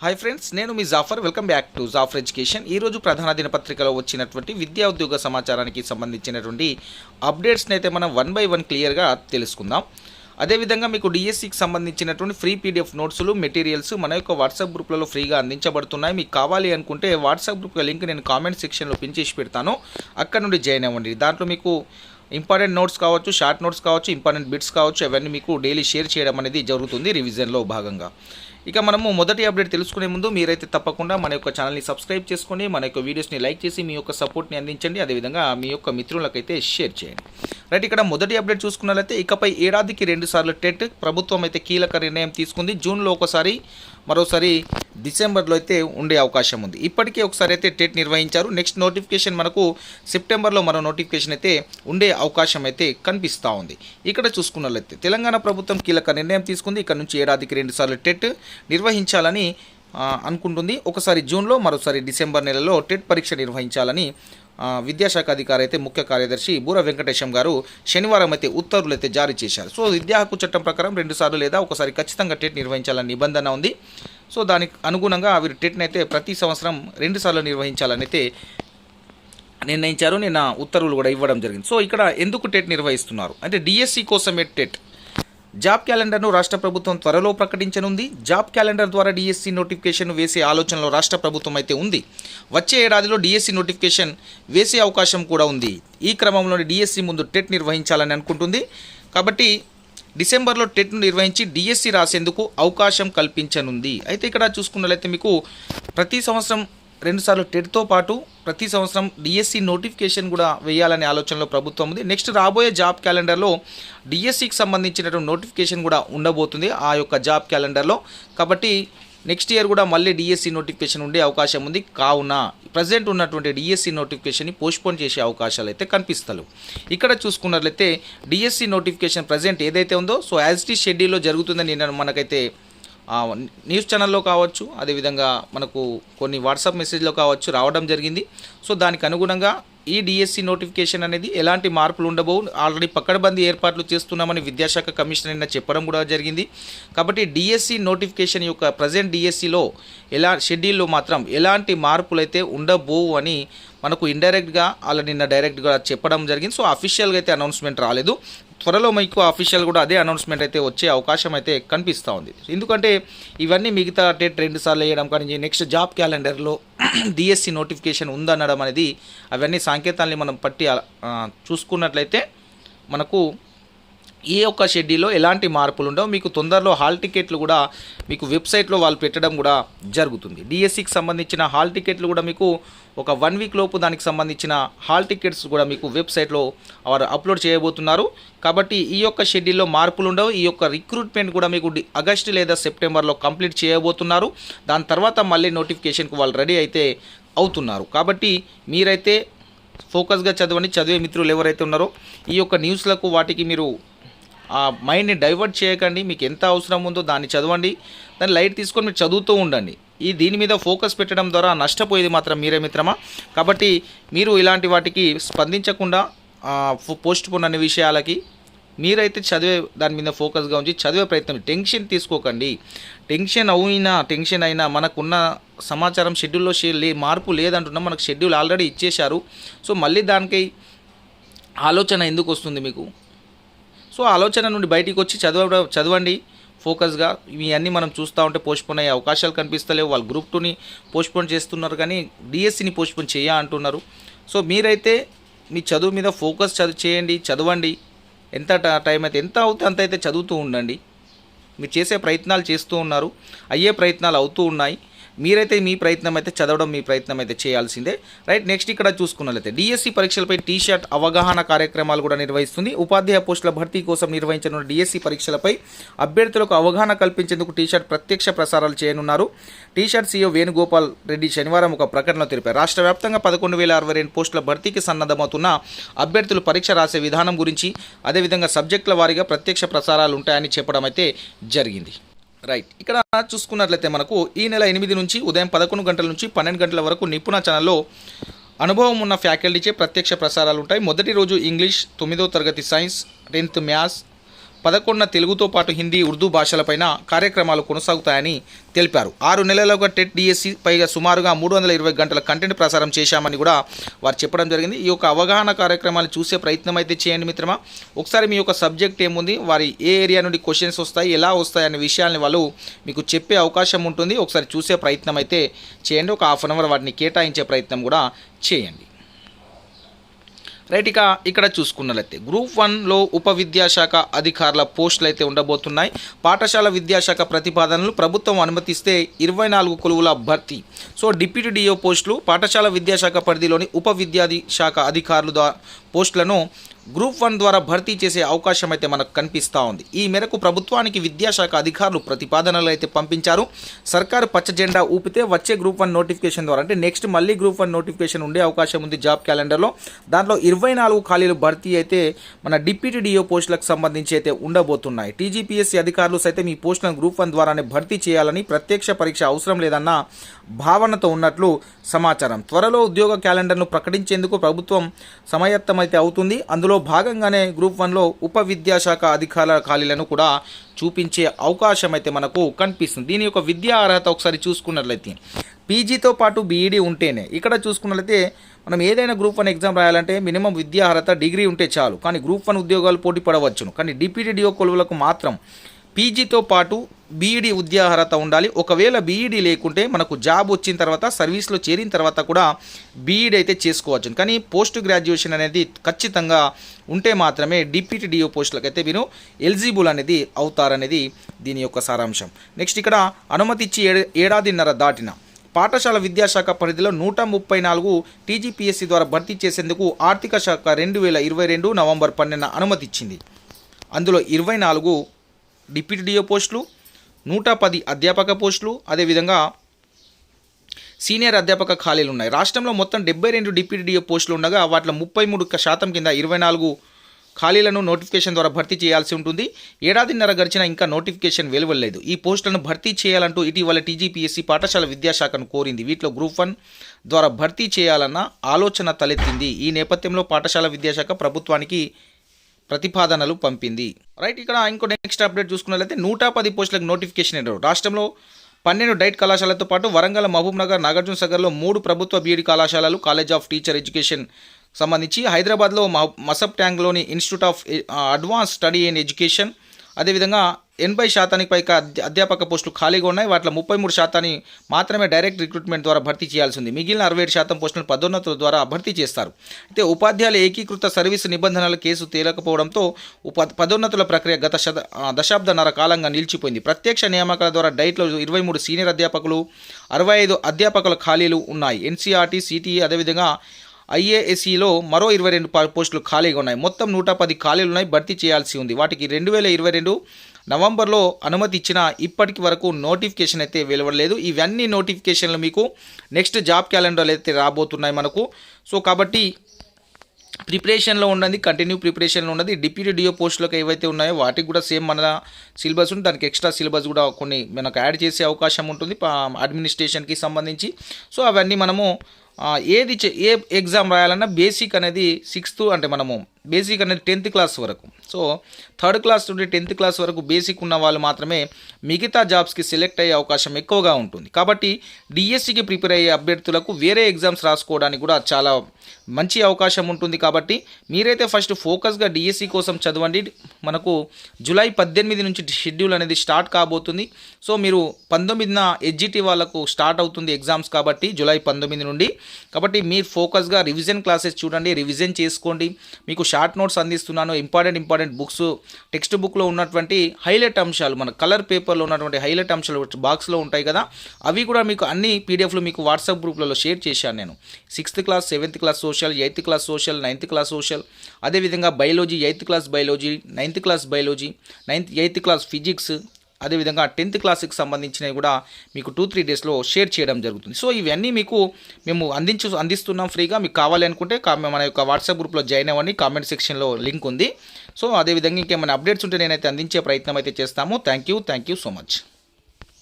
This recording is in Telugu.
హాయ్ ఫ్రెండ్స్, నేను మీ Jafar. Welcome back to Jafar education. ఈరోజు ప్రధాన దినపత్రికలో వచ్చినటువంటి విద్యా ఉద్యోగ సమాచారానికి సంబంధించినటువంటి అప్డేట్స్ని అయితే మనం వన్ బై వన్ క్లియర్గా తెలుసుకుందాం. అదేవిధంగా మీకు డిఎస్సికి సంబంధించినటువంటి ఫ్రీ పీడిఎఫ్ నోట్స్లు మెటీరియల్స్ మన యొక్క వాట్సాప్ గ్రూప్లలో ఫ్రీగా అందించబడుతున్నాయి. మీకు కావాలి అనుకుంటే వాట్సాప్ గ్రూప్ లింక్ నేను కామెంట్ సెక్షన్లో పిన్ చేసి పెడతాను, అక్కడ నుండి జాయిన్ అవ్వండి. దాంట్లో మీకు ఇంపార్టెంట్ నోట్స్ కావచ్చు, షార్ట్ నోట్స్ కావచ్చు, ఇంపార్టెంట్ బిట్స్ కావచ్చు, అవన్నీ మీకు డైలీ షేర్ చేయడం అనేది జరుగుతుంది రివిజన్లో భాగంగా. ఇక మనము మొదటి అప్డేట్ తెలుసుకునే ముందు మీరైతే తప్పకుండా మన యొక్క ఛానల్ని సబ్స్క్రైబ్ చేసుకొని మన యొక్క వీడియోస్ని లైక్ చేసి మీ యొక్క సపోర్ట్ని అందించండి. అదేవిధంగా మీ యొక్క మిత్రులకైతే షేర్ చేయండి. రైట్, ఇక్కడ మొదటి అప్డేట్ చూసుకున్నట్లయితే ఇకపై ఏడాదికి 2 సార్లు టెట్ ప్రభుత్వం అయితే కీలక నిర్ణయం తీసుకుంది. జూన్లో ఒకసారి, మరోసారి డిసెంబర్లో అయితే ఉండే అవకాశం ఉంది. ఇప్పటికే ఒకసారి అయితే టెట్ నిర్వహించారు. నెక్స్ట్ నోటిఫికేషన్ మనకు సెప్టెంబర్లో మరో నోటిఫికేషన్ అయితే ఉండే అవకాశం అయితే కనిపిస్తూ ఉంది. ఇక్కడ చూసుకున్నట్లయితే తెలంగాణ ప్రభుత్వం కీలక నిర్ణయం తీసుకుంది. ఇక్కడ నుంచి ఏడాదికి 2 సార్లు టెట్ నిర్వహించాలని అనుకుంటుంది. ఒకసారి జూన్లో, మరోసారి డిసెంబర్ నెలలో టెట్ పరీక్ష నిర్వహించాలని విద్యాశాఖ అధికారి అయితే ముఖ్య కార్యదర్శి బూర వెంకటేశం గారు శనివారం అయితే ఉత్తర్వులు అయితే జారీ చేశారు. సో విద్యా హక్కు చట్టం ప్రకారం 2 సార్లు లేదా ఒకసారి ఖచ్చితంగా టెట్ నిర్వహించాలని నిబంధన ఉంది. సో దానికి అనుగుణంగా వీరు టెట్ని అయితే ప్రతి సంవత్సరం 2 సార్లు నిర్వహించాలని అయితే నిర్ణయించారు. నిన్న ఉత్తర్వులు కూడా ఇవ్వడం జరిగింది. సో ఇక్కడ ఎందుకు టెట్ నిర్వహిస్తున్నారు అంటే డిఎస్సి కోసమే టెట్. జాబ్ క్యాలెండర్ను రాష్ట్ర ప్రభుత్వం త్వరలో ప్రకటించనుంది. జాబ్ క్యాలెండర్ ద్వారా డిఎస్సి నోటిఫికేషన్ వేసే ఆలోచనలో రాష్ట్ర ప్రభుత్వం అయితే ఉంది. వచ్చే ఏడాదిలో డిఎస్సి నోటిఫికేషన్ వేసే అవకాశం కూడా ఉంది. ఈ క్రమంలోనే డిఎస్సి ముందు టెట్ నిర్వహించాలని అనుకుంటుంది. కాబట్టి డిసెంబర్లో టెట్ను నిర్వహించి డిఎస్సి రాసేందుకు అవకాశం కల్పించనుంది. అయితే ఇక్కడ చూసుకున్నట్లయితే మీకు ప్రతి సంవత్సరం 2 సార్లు టెట్తో పాటు ప్రతి సంవత్సరం డిఎస్సి నోటిఫికేషన్ కూడా వేయాలనే ఆలోచనలో ప్రభుత్వం ఉంది. నెక్స్ట్ రాబోయే జాబ్ క్యాలెండర్లో డిఎస్సికి సంబంధించినటువంటి నోటిఫికేషన్ కూడా ఉండబోతుంది ఆ యొక్క జాబ్ క్యాలెండర్లో. కాబట్టి నెక్స్ట్ ఇయర్ కూడా మళ్ళీ డిఎస్సి నోటిఫికేషన్ ఉండే అవకాశం ఉంది. కావున ప్రజెంట్ ఉన్నటువంటి డిఎస్సి నోటిఫికేషన్ని పోస్ట్పోన్ చేసే అవకాశాలు అయితే కనిపిస్తలేవు. ఇక్కడ చూసుకున్నట్లయితే డిఎస్సి నోటిఫికేషన్ ప్రజెంట్ ఏదైతే ఉందో సో యాజ్ ఇట్ ఈజ్ షెడ్యూల్లో జరుగుతుందని నేను మనకైతే న్యూస్ ఛానల్లో కావచ్చు, అదేవిధంగా మనకు కొన్ని వాట్సాప్ మెసేజ్లో కావచ్చు రావడం జరిగింది. సో దానికి అనుగుణంగా ఈ డిఎస్సి నోటిఫికేషన్ అనేది ఎలాంటి మార్పులు ఉండబోవు. ఆల్రెడీ పక్కడబందీ ఏర్పాట్లు చేస్తున్నామని విద్యాశాఖ కమిషనర్ నిన్న చెప్పడం కూడా జరిగింది. కాబట్టి డిఎస్సి నోటిఫికేషన్ యొక్క ప్రజెంట్ డిఎస్సిలో షెడ్యూల్లో మాత్రం ఎలాంటి మార్పులు అయితే ఉండబోవు అని మనకు ఇండైరెక్ట్గా అలా నిన్న డైరెక్ట్గా చెప్పడం జరిగింది. సో అఫీషియల్గా అయితే అనౌన్స్మెంట్ రాలేదు. త్వరలో మీకు అఫీషియల్ కూడా అదే అనౌన్స్మెంట్ అయితే వచ్చే అవకాశం అయితే కనిపిస్తూ ఉంది. ఎందుకంటే ఇవన్నీ మిగతా టెట్ 2 సార్లు వేయడం కానీ నెక్స్ట్ జాబ్ క్యాలెండర్లో డిఎస్సి నోటిఫికేషన్ ఉందనడం అనేది అవన్నీ సంకేతాలని మనం పట్టి చూసుకున్నట్లయితే మనకు ఈ యొక్క షెడ్యూల్లో ఎలాంటి మార్పులు ఉండవు. మీకు తొందరలో హాల్ టికెట్లు కూడా మీకు వెబ్సైట్లో వాళ్ళు పెట్టడం కూడా జరుగుతుంది. డిఎస్సికి సంబంధించిన హాల్ టికెట్లు కూడా మీకు ఒక 1 వీక్ లోపు దానికి సంబంధించిన హాల్ టికెట్స్ కూడా మీకు వెబ్సైట్లో వారు అప్లోడ్ చేయబోతున్నారు. కాబట్టి ఈ యొక్క షెడ్యూల్లో మార్పులు ఉండవు. ఈ యొక్క రిక్రూట్మెంట్ కూడా మీకు ఆగస్టు లేదా సెప్టెంబర్లో కంప్లీట్ చేయబోతున్నారు. దాని తర్వాత మళ్ళీ నోటిఫికేషన్కి వాళ్ళు రెడీ అయితే అవుతున్నారు. కాబట్టి మీరైతే ఫోకస్గా చదవండి. చదివే మిత్రులు ఎవరైతే ఉన్నారో ఈ యొక్క న్యూస్లకు వాటికి మీరు ఆ మైండ్ని డైవర్ట్ చేయకండి. మీకు ఎంత అవసరం ఉందో దాన్ని చదవండి. దాన్ని లైట్ తీసుకొని మీరు చదువుతూ ఉండండి. దీని మీద ఫోకస్ పెట్టడం ద్వారా నష్టపోయేది మాత్రం మీరే మిత్రమా. కాబట్టి మీరు ఇలాంటి వాటికి స్పందించకుండా పోస్ట్ పోన్ అనే విషయాలకి మీరైతే చదివే దాని మీద ఫోకస్గా ఉంచి చదివే ప్రయత్నం. టెన్షన్ తీసుకోకండి. టెన్షన్ అయినా మనకున్న సమాచారం షెడ్యూల్లో మార్పు లేదంటున్నా. మనకు షెడ్యూల్ ఆల్రెడీ ఇచ్చేశారు. సో మళ్ళీ దానికి ఆలోచన ఎందుకు వస్తుంది మీకు? సో ఆలోచన నుండి బయటికి వచ్చి చదవండి ఫోకస్గా. ఇవన్నీ మనం చూస్తూ ఉంటే పోస్ట్పోన్ అయ్యే అవకాశాలు కనిపిస్తలేవు. వాళ్ళు గ్రూప్ 2ని పోస్ట్పోన్ చేస్తున్నారు కానీ డిఎస్సిని పోస్ట్పోన్ అంటున్నారు. సో మీరైతే మీ చదువు మీద ఫోకస్ చేయండి, చదవండి. ఎంత టైం అయితే ఎంత అవుతే అంత అయితే చదువుతూ ఉండండి. మీరు చేసే ప్రయత్నాలు చేస్తూ ఉన్నారు, అయ్యే ప్రయత్నాలు అవుతూ ఉన్నాయి. మీరైతే మీ ప్రయత్నం అయితే చదవడం మీ ప్రయత్నం అయితే చేయాల్సిందే. రైట్, నెక్స్ట్ ఇక్కడ చూసుకున్నట్లయితే డిఎస్సి పరీక్షలపై టీషర్ట్ అవగాహన కార్యక్రమాలు కూడా నిర్వహిస్తుంది. ఉపాధ్యాయ పోస్టుల భర్తీ కోసం నిర్వహించనున్న డిఎస్సి పరీక్షలపై అభ్యర్థులకు అవగాహన కల్పించేందుకు టీషర్ట్ ప్రత్యక్ష ప్రసారాలు చేయనున్నారు. టీషర్ట్ సీఈఓ వేణుగోపాల్ రెడ్డి శనివారం ఒక ప్రకటనలో తెలిపారు. రాష్ట్ర వ్యాప్తంగా 11,062 పోస్టుల భర్తీకి సన్నద్ధమవుతున్న అభ్యర్థులు పరీక్ష రాసే విధానం గురించి, అదేవిధంగా సబ్జెక్టుల వారీగా ప్రత్యక్ష ప్రసారాలు ఉంటాయని చెప్పడం అయితే జరిగింది. రైట్, ఇక్కడ చూసుకున్నట్లయితే మనకు ఈ నెల 8 నుంచి ఉదయం 11 గంటల నుంచి 12 గంటల వరకు నిపుణ ఛానల్లో అనుభవం ఉన్న ఫ్యాకల్టీచే ప్రత్యక్ష ప్రసారాలు ఉంటాయి. మొదటి రోజు ఇంగ్లీష్, 9వ తరగతి సైన్స్, 10th మ్యాథ్స్, 11న తెలుగుతో పాటు హిందీ, ఉర్దూ భాషలపైన కార్యక్రమాలు కొనసాగుతాయని తెలిపారు. 6 నెలలుగా టెట్ డిఎస్సి పైగా సుమారుగా 320 గంటల కంటెంట్ ప్రసారం చేశామని కూడా వారు చెప్పడం జరిగింది. ఈ యొక్క అవగాహన కార్యక్రమాలు చూసే ప్రయత్నం అయితే చేయండి మిత్రమా. ఒకసారి మీ యొక్క సబ్జెక్ట్ ఏముంది, వారి ఏ ఏరియా నుండి క్వశ్చన్స్ వస్తాయి, ఎలా వస్తాయి అనే విషయాల్ని వాళ్ళు మీకు చెప్పే అవకాశం ఉంటుంది. ఒకసారి చూసే ప్రయత్నం అయితే చేయండి. ఒక హాఫ్ అన్ అవర్ వాటిని కేటాయించే ప్రయత్నం కూడా చేయండి. రైట్, ఇక ఇక్కడ చూసుకున్నట్లయితే గ్రూప్ 1లో ఉప విద్యాశాఖ అధికారుల పోస్టులు అయితే ఉండబోతున్నాయి. పాఠశాల విద్యాశాఖ ప్రతిపాదనలు ప్రభుత్వం అనుమతిస్తే 24 కొలువుల భర్తీ. సో డిప్యూటీ డిఓ పోస్టులు, పాఠశాల విద్యాశాఖ పరిధిలోని ఉప విద్యాశాఖ అధికారుల పోస్టులను గ్రూప్ 1 ద్వారా భర్తీ చేసే అవకాశం అయితే మనకు కనిపిస్తూ ఉంది. ఈ మేరకు ప్రభుత్వానికి విద్యాశాఖ అధికారులు ప్రతిపాదనలు అయితే పంపించారు. సర్కారు పచ్చ జెండా ఊపితే వచ్చే గ్రూప్ 1 నోటిఫికేషన్ ద్వారా, అంటే నెక్స్ట్ మళ్ళీ గ్రూప్ 1 నోటిఫికేషన్ ఉండే అవకాశం ఉంది జాబ్ క్యాలెండర్లో. దాంట్లో 24 ఖాళీలు భర్తీ అయితే మన డిప్యూటీ డిఓ పోస్టులకు సంబంధించి అయితే ఉండబోతున్నాయి. టీజీపీఎస్సీ అధికారులు సైతం ఈ పోస్టులను గ్రూప్ 1 ద్వారానే భర్తీ చేయాలని, ప్రత్యక్ష పరీక్ష అవసరం లేదన్న భావనతో ఉన్నట్లు సమాచారం. త్వరలో ఉద్యోగ క్యాలెండర్ను ప్రకటించేందుకు ప్రభుత్వం సమాయత్తమైతే అవుతుంది. అందులో భాగంగానే గ్రూప్ 1లో ఉప విద్యాశాఖ అధికారుల ఖాళీలను కూడా చూపించే అవకాశం అయితే మనకు కనిపిస్తుంది. దీని యొక్క విద్యా అర్హత ఒకసారి చూసుకున్నట్లయితే పీజీతో పాటు బీఈడీ ఉంటేనే, ఇక్కడ చూసుకున్నట్లయితే మనం ఏదైనా గ్రూప్ 1 ఎగ్జామ్ రాయాలంటే మినిమం విద్యా అర్హత డిగ్రీ ఉంటే చాలు. కానీ గ్రూప్ 1 ఉద్యోగాలు పోటీ పడవచ్చును. కానీ డిప్యూటీ డిఓ కొలువులకు మాత్రం పీజీతో పాటు బీఈడీ విద్యా అర్హత ఉండాలి. ఒకవేళ బీఈడీ లేకుంటే మనకు జాబ్ వచ్చిన తర్వాత, సర్వీస్లో చేరిన తర్వాత కూడా బీఈడీ అయితే చేసుకోవచ్చు. కానీ పోస్ట్ గ్రాడ్యుయేషన్ అనేది ఖచ్చితంగా ఉంటే మాత్రమే డిప్యూటీ డిఓ పోస్టులకు అయితే మీరు ఎలిజిబుల్ అనేది అవుతారనేది దీని యొక్క సారాంశం. నెక్స్ట్ ఇక్కడ అనుమతి ఇచ్చి ఏడాదిన్నర దాటిన పాఠశాల విద్యాశాఖ పరిధిలో 134 టీజీపీఎస్సీ ద్వారా భర్తీ చేసేందుకు ఆర్థిక శాఖ 2022 నవంబర్ 12న అనుమతి ఇచ్చింది. అందులో 24 డిప్యూటీ డిఓ పోస్టులు, 110 అధ్యాపక పోస్టులు, అదేవిధంగా సీనియర్ అధ్యాపక ఖాళీలు ఉన్నాయి. రాష్ట్రంలో మొత్తం 72 డిప్యూటీ డిఓ పోస్టులు ఉండగా వాటిలో 33% కింద 24 ఖాళీలను నోటిఫికేషన్ ద్వారా భర్తీ చేయాల్సి ఉంటుంది. ఏడాదిన్నర గడిచినా ఇంకా నోటిఫికేషన్ వెలువడలేదు. ఈ పోస్టులను భర్తీ చేయాలంటూ ఇటీవల టీజీపీఎస్సీ పాఠశాల విద్యాశాఖను కోరింది. వీటిలో గ్రూప్ 1 ద్వారా భర్తీ చేయాలన్న ఆలోచన తలెత్తింది. ఈ నేపథ్యంలో పాఠశాల విద్యాశాఖ ప్రభుత్వానికి ప్రతిపాదనలు పంపింది. రైట్, ఇక్కడ ఇంకో నెక్స్ట్ అప్డేట్ చూసుకున్నట్లయితే 110 పోస్టులకు నోటిఫికేషన్ ఇవ్వరు. రాష్ట్రంలో 12 డైట్ కళాశాలతో పాటు వరంగల్, మహబూబ్ నగర్, నాగార్జున సాగర్లో 3 ప్రభుత్వ బీఈడీ కళాశాలలు, కాలేజ్ ఆఫ్ టీచర్ ఎడ్యుకేషన్ సంబంధించి, హైదరాబాద్లో మసబ్ ట్యాంగ్లోని institute of advance study and education, అదేవిధంగా 80% పైగా అధ్యాపక పోస్టులు ఖాళీగా ఉన్నాయి. వాటిలో 33% మాత్రమే డైరెక్ట్ రిక్రూట్మెంట్ ద్వారా భర్తీ చేయాల్సి ఉంది. మిగిలిన 67% పోస్టులను పదోన్నతుల ద్వారా భర్తీ చేస్తారు. అయితే ఉపాధ్యాయుల ఏకీకృత సర్వీసు నిబంధనల కేసు తేలకపోవడంతో పదోన్నతుల ప్రక్రియ గత దశాబ్దన్నర కాలంగా నిలిచిపోయింది. ప్రత్యక్ష నియామకాల ద్వారా డైట్లో 23 సీనియర్ అధ్యాపకులు, 65 అధ్యాపకుల ఖాళీలు ఉన్నాయి. ఎన్సీఆర్టీ, సిటీఈ, అదేవిధంగా ఐఏఎస్ఈలో మరో 22 పోస్టులు ఖాళీగా ఉన్నాయి. మొత్తం 110 ఖాళీలు ఉన్నాయి, భర్తీ చేయాల్సి ఉంది. వాటికి 2022 నవంబర్లో అనుమతి ఇచ్చిన ఇప్పటికి వరకు నోటిఫికేషన్ అయితే వెలువడలేదు. ఇవన్నీ నోటిఫికేషన్లు మీకు నెక్స్ట్ జాబ్ క్యాలెండర్లు అయితే రాబోతున్నాయి మనకు. సో కాబట్టి ప్రిపరేషన్లో ఉన్నది, కంటిన్యూ ప్రిపరేషన్లో ఉన్నది. డిప్యూటీ డిఓ పోస్టులకు ఏవైతే ఉన్నాయో వాటికి కూడా సేమ్ మన సిలబస్ ఉంది. దానికి ఎక్స్ట్రా సిలబస్ కూడా కొన్ని మనకు యాడ్ చేసే అవకాశం ఉంటుంది అడ్మినిస్ట్రేషన్కి సంబంధించి. సో అవన్నీ మనము ఏ ఎగ్జామ్ రాయాలన్నా బేసిక్ అనేది 6th, అంటే మనము బేసిక్ అనేది 10th క్లాస్ వరకు. సో 3rd క్లాస్ నుండి 10th క్లాస్ వరకు బేసిక్ ఉన్న వాళ్ళు మాత్రమే మిగతా జాబ్స్కి సెలెక్ట్ అయ్యే అవకాశం ఎక్కువగా ఉంటుంది. కాబట్టి డిఎస్సికి ప్రిపేర్ అయ్యే అభ్యర్థులకు వేరే ఎగ్జామ్స్ రాసుకోవడానికి కూడా చాలా మంచి అవకాశం ఉంటుంది. కాబట్టి మీరైతే ఫస్ట్ ఫోకస్గా డిఎస్సి కోసం చదవండి. మనకు జూలై 18 నుంచి షెడ్యూల్ అనేది స్టార్ట్ కాబోతుంది. సో మీరు 19న హెచ్జిటి వాళ్ళకు స్టార్ట్ అవుతుంది ఎగ్జామ్స్, కాబట్టి జూలై 19 నుండి. కాబట్టి మీరు ఫోకస్గా రివిజన్ క్లాసెస్ చూడండి, రివిజన్ చేసుకోండి. మీకు షార్ట్ నోట్స్ అందిస్తున్నాను. ఇంపార్టెంట్ బుక్స్, టెక్స్ట్ బుక్లో ఉన్నటువంటి హైలైట్ అంశాలు, మన కలర్ పేపర్లో ఉన్నటువంటి హైలైట్ అంశాలు బాక్స్లో ఉంటాయి కదా, అవి కూడా మీకు అన్ని పీడిఎఫ్లు మీకు వాట్సాప్ గ్రూప్లలో షేర్ చేశాను నేను. 6th class, 7th class social, 8th class social, 9th class social, అదేవిధంగా biology 8th class biology, 9th class biology, 8th class physics, అదేవిధంగా 10th క్లాస్కి సంబంధించినవి కూడా మీకు 2-3 డేస్లో షేర్ చేయడం జరుగుతుంది. సో ఇవన్నీ మీకు మేము అందిస్తున్నాం ఫ్రీగా. మీకు కావాలి అనుకుంటే మన యొక్క వాట్సాప్ గ్రూప్లో జాయిన్ అవ్వండి. కామెంట్ సెక్షన్లో లింక్ ఉంది. సో అదేవిధంగా ఇంకేమైనా అప్డేట్స్ ఉంటే నేనైతే అందించే ప్రయత్నం అయితే చేస్తాము. Thank you so much.